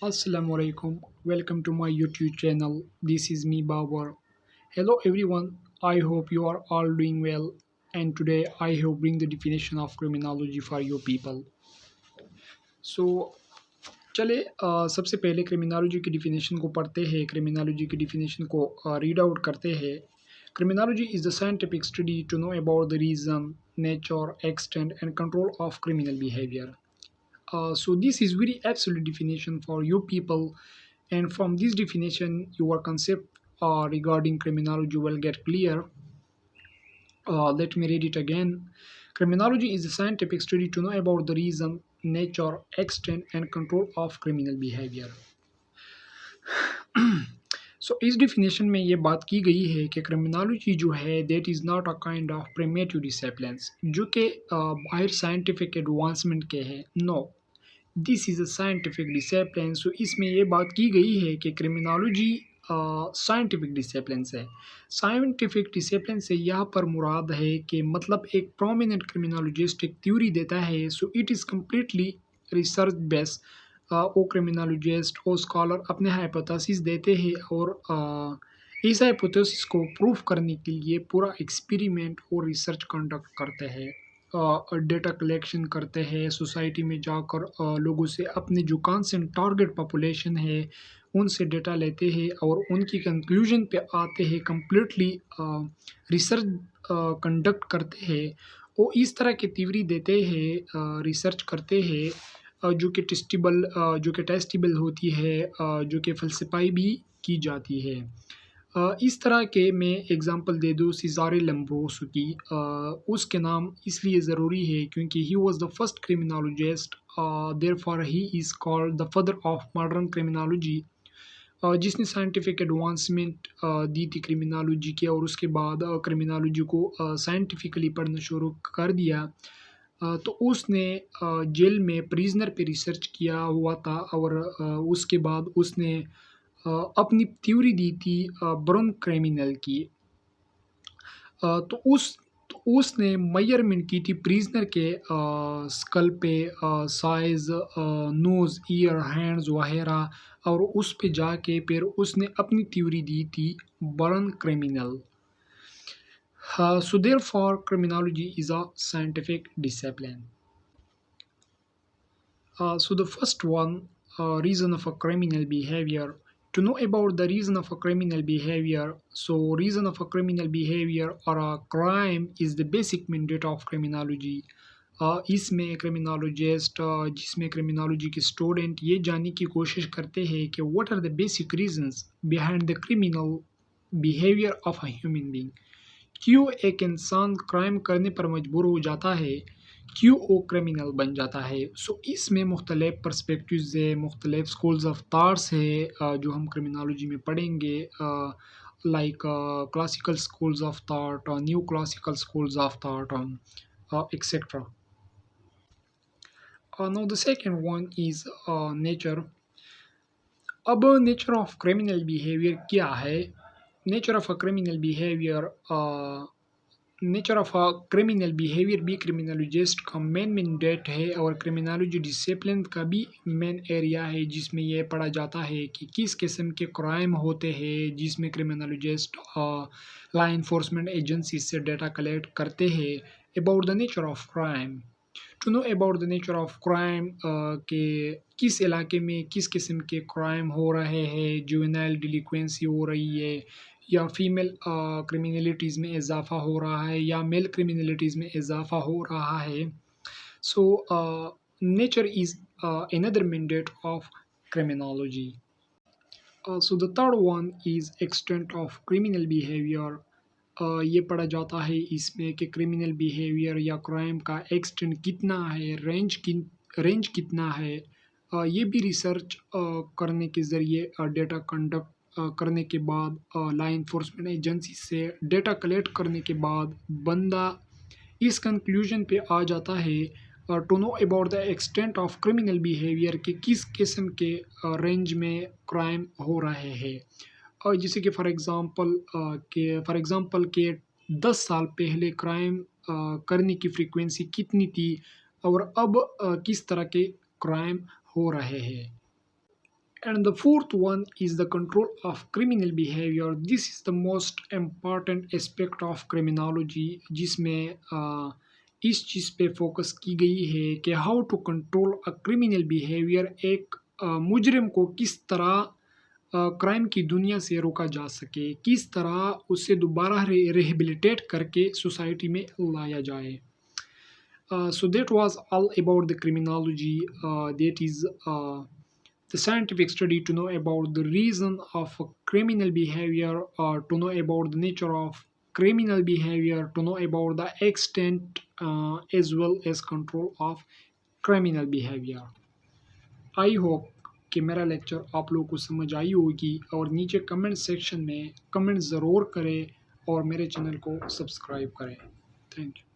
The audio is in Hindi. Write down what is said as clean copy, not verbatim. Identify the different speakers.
Speaker 1: Assalamu alaikum. Welcome to my YouTube channel. This is me Babar. Hello everyone. I hope you are all doing well. And today I have bring the definition of criminology for you people. So चले सबसे पहले क्रिमिनोलॉजी की डिफिनेशन को पढ़ते हैं। क्रिमिनोलॉजी की डिफिनेशन को रीड आउट करते हैं। Criminology is the scientific study to know about the reason, nature, extent and control of criminal behaviour. So this is very absolute definition for you people, and from this definition your concept regarding criminology will get clear. Let me read it again. Criminology is the scientific study to know about the reason, nature, extent and control of criminal behavior. सो इस डिफिनेशन में ये बात की गई है कि क्रिमिनोलॉजी जो है that is not a kind of primitive disciplines जो कि बाहर साइंटिफिक एडवांसमेंट के हैं. No, this is a scientific discipline. So इसमें ये बात की गई है कि क्रिमिनोलॉजी साइंटिफिक डिसिप्लिन है. साइंटिफिक डिसिप्लिन से यहाँ पर मुराद है कि मतलब एक प्रोमिनेंट क्रिमिनोलॉजिस्ट एक थ्योरी देता है. So it is completely research based. वो क्रिमिनोलॉजिस्ट और स्कॉलर अपने हाइपोथेसिस देते हैं और इस हाइपोथेसिस को प्रूफ करने के लिए पूरा एक्सपेरिमेंट और रिसर्च कंडक्ट करते हैं. डेटा कलेक्शन करते हैं, सोसाइटी में जाकर लोगों से अपने जो कॉन्सेंट टारगेट पॉपुलेशन है उनसे डेटा लेते हैं और उनकी कंक्लूजन पे आते हैं. कम्प्लीटली रिसर्च कंडक्ट करते हैं. वो इस तरह की थ्योरी देते हैं, रिसर्च करते हैं जो कि टेस्टिबल होती है, जो कि फलसिफाई भी की जाती है. इस तरह के मैं एग्ज़ाम्पल दे दूँ सिज़ारे लम्ब्रोसो की. उसके नाम इसलिए ज़रूरी है क्योंकि he was the first criminologist, therefore he is called the father of modern criminology. जिसने साइंटिफिक एडवांसमेंट दी थी क्रिमिनोलॉजी के और उसके बाद क्रिमिनोलॉजी को साइंटिफिकली पढ़ना शुरू कर दिया. तो उसने जेल में प्रिजनर पे रिसर्च किया हुआ था और उसके बाद उसने अपनी थ्योरी दी थी ब्रोन क्रिमिनल की. तो उसने मेजरमेंट की थी प्रिजनर के स्कल पे, साइज़, नोज़, ईयर, हैंड्स वगैरह, और उस पे जाके फिर उसने अपनी थ्योरी दी थी burn criminal. So therefore criminology is a scientific discipline. So the first one, reason of a criminal behavior. To know about the reason of a criminal behavior, so reason of a criminal behavior or a crime is the basic mandate of criminology. इसमें क्रिमिनोलॉजिस्ट जिसमें क्रिमिनोलॉजी के स्टूडेंट ये जानने की कोशिश करते हैं कि what are the basic reasons behind the criminal behaviour of a human being. क्यों एक इंसान क्राइम करने पर मजबूर हो जाता है, क्यों वो क्रिमिनल बन जाता है. सो इसमें मुख्तलिफ पर्सपेक्टिव्स है, मुख्तलिफ स्कूल्स ऑफ थाट्स है जो हम क्रिमिनोलॉजी में पढ़ेंगे, like classical schools of thought, new classical schools of thought, etcetera. Now the second one is nature. अब नेचर ऑफ क्रिमिनल बिहेवियर क्या है. Nature of a criminal behaviour, nature of a criminal behaviour भी क्रिमिनोलॉजिस्ट का मेन मैंडेट है और क्रिमिनोलॉजी डिसिप्लिन का भी मेन एरिया है जिसमें यह पढ़ा जाता है कि किस किस्म के क्राइम होते हैं, जिसमें क्रिमिनोलॉजिस्ट लॉ इन्फोर्समेंट एजेंसी से डेटा कलेक्ट करते हैं about the nature of crime. To know about the nature of crime के किस इलाके में किस किस्म के क्राइम हो रहे हैं, जुवेनाइल डिलिक्वेंसी हो रही है या फीमेल क्रिमिनलिटीज़ में इजाफ़ा हो रहा है या मेल क्रिमिनलिटीज़ में इजाफ़ा हो रहा है. So nature is another mandate of criminology. So the third one is extent of criminal behavior. ये पढ़ा जाता है इसमें कि क्रिमिनल बिहेवियर या क्राइम का एक्सटेंट कितना है, रेंज कितना है. ये भी रिसर्च करने के ज़रिए डेटा कंडक्ट करने के बाद, लॉ इन्फोर्समेंट एजेंसी से डेटा कलेक्ट करने के बाद बंदा इस कंक्लूजन पे आ जाता है to know about the extent of criminal behaviour कि किस किस्म के रेंज में क्राइम हो रहे हैं. और जैसे कि फॉर एग्ज़ाम्पल के 10 साल पहले क्राइम करने की फ्रीक्वेंसी कितनी थी और अब किस तरह के क्राइम हो रहे हैं. And the fourth one is the control of criminal behavior. This is the most important aspect of criminology, जिसमें इस चीज़ पे फोकस की गई है कि how to control a criminal behaviour, एक मुजरिम को किस तरह क्राइम की दुनिया से रोका जा सके, किस तरह उसे दोबारा रिहेबिलिटेट करके सोसाइटी में लाया जाए. So that was all about the criminology. That is the scientific study to know about the reason of criminal behavior, to know about the nature of criminal behavior, to know about the extent as well as control of criminal behavior. I hope कि मेरा लेक्चर आप लोगों को समझ आई होगी, और नीचे कमेंट सेक्शन में कमेंट ज़रूर करें और मेरे चैनल को सब्सक्राइब करें. Thank you.